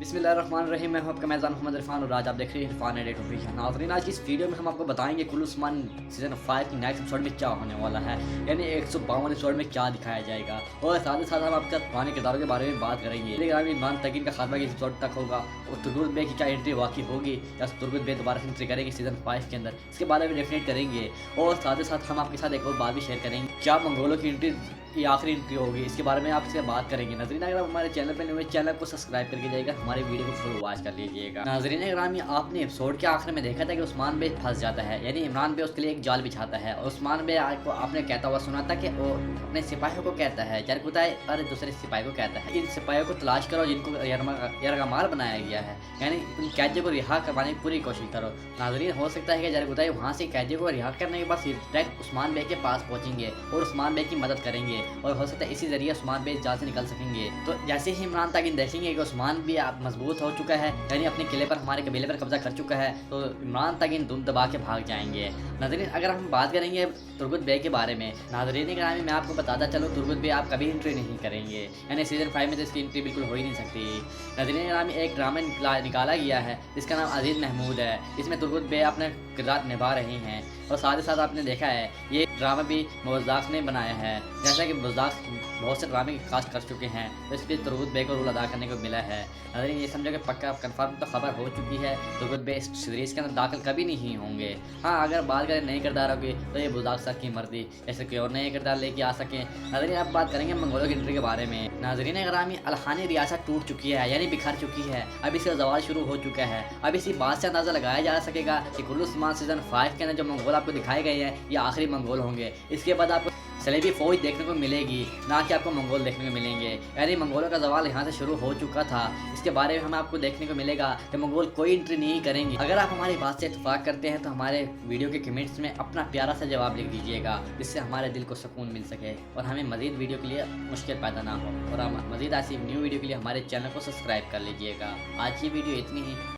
बिस्मिल्लाहिर्रहमानिर्रहीम। मैं हूं आपका मेज़बान मोहम्मद इरफान और आज आप देख रहे हैं इरफान एडिट ऑफिशियल। नाज़रीन, आज की इस वीडियो में हम आपको बताएंगे कुल उस्मान सीज़न 5 की नेक्स्ट एपिसोड में क्या होने वाला है, यानी 152 एपिसोड में क्या दिखाया जाएगा, और साथ ही साथ हम आपके पुराने किरदारों के बारे में बात करेंगे। लेकिन इमरान तकीन का खात्मा किस एपिसोड तक होगा और तुर्गुत बे की क्या एंट्री वाकई होगी या तुर्गुत बे दोबारा से एंट्री करेंगे सीज़न 5 के अंदर, इसके बारे में डेफिनेट करेंगे। और साथ ही साथ हम आपके साथ एक और बात भी शेयर करेंगे, क्या मंगोलों की एंट्री ये आखिरी एंट्री होगी, इसके बारे में आपसे बात करेंगे। नाज़रीन, अगर आप हमारे चैनल पर नए चैनल को सब्सक्राइब करके जाइएगा, हमारे वीडियो को फुल वॉच कर लीजिएगा। नाज़रीन ग्रामी, आपने एपिसोड के आखिर में देखा था कि उस्मान बे फंस जाता है, यानी इमरान बे उसके लिए एक जाल बिछाता है और उस्मान बे को आपने कहता हुआ सुना था कि वो अपने सिपाहियों को कहता है, जरकुताए और दूसरे सिपाही को कहता है, इन सिपाहियों को तलाश करो जिनको यरगमाल बनाया गया है, यानी उन कैदियों को रिहा करवाने की पूरी कोशिश करो। नाज़रीन, हो सकता है कि जरकुताए वहाँ से कैदियों को रिहा करने के बाद डायरेक्ट उस्मान बे के पास पहुँचेंगे और उस्मान बे की मदद करेंगे, और हो सकता है इसी जरिए उस्मान बे जाल से निकल सकेंगे। तो जैसे ही इमरान ताकिन देखेंगे कि उस्मान भी आप मजबूत हो चुका है, यानी अपने किले पर, हमारे कबीले पर कब्जा कर चुका है, तो इमरान ताकिन दुम दबा के भाग जाएंगे। नाज़रीन, अगर हम बात करेंगे तुर्गुत बे के बारे में, नाज़रीन ग्रामी मैं आपको बताता चलो, तुर्गुत बे आप कभी एंट्री नहीं करेंगे, यानी सीज़न 5 में तो इसकी एंट्री बिल्कुल हो ही नहीं सकती। नाज़रीन ग्रामी, एक ड्रामा निकाला गया है जिसका नाम अजीज़ महमूद है, इसमें तुर्गुत बे अपने किरदार निभा रही हैं, और साथ ही साथ आपने देखा है ये ड्रामा भी बुज़दाक ने बनाया है। जैसा कि बुज़दाक बहुत से ड्रामे की कास्ट कर चुके हैं, तो इसलिए तुर्गुत बे को रोल अदा करने को मिला है। नाज़रीन, ये समझो कि पक्का कन्फर्म तो खबर हो चुकी है, तुर्गुत बे इस सीरीज़ के अंदर दाखिल कभी नहीं होंगे। हाँ, अगर बात करें नए किरदारों की, तो ये बुज़दाक सर की मर्जी ऐसे कोई और नए किरदार लेके आ सकें। नाज़रीन, अब बात करेंगे मंगोलों की एंट्री के बारे में। नाज़रीन ग्रामी, अलहानी रियासत टूट चुकी है, यानी बिखर चुकी है, अब इसका जवाल शुरू हो चुका है। अब इसी बात से अंदाज़ा लगाया जा सकेगा कि कुल उस्मान सीज़न 5 के अंदर जो मंगोल आपको दिखाए गए हैं ये आखिरी मंगोल होंगे। इसके बाद आपको सलेबी फौज देखने को मिलेगी, ना कि आपको मंगोल देखने को मिलेंगे, यानी मंगोलों का जवाल यहाँ से शुरू हो चुका था। इसके बारे में हमें आपको देखने को मिलेगा कि मंगोल कोई एंट्री नहीं करेंगे। अगर आप हमारी बात से इत्तेफाक करते हैं तो हमारे वीडियो के कमेंट्स में अपना प्यारा सा जवाब लिख दीजिएगा, जिससे हमारे दिल को सुकून मिल सके और हमें मज़ीद वीडियो के लिए मुश्किल पैदा ना हो, और हम मज़ीद ऐसी न्यू वीडियो के लिए हमारे चैनल को सब्सक्राइब कर लीजिएगा। आज की वीडियो इतनी ही।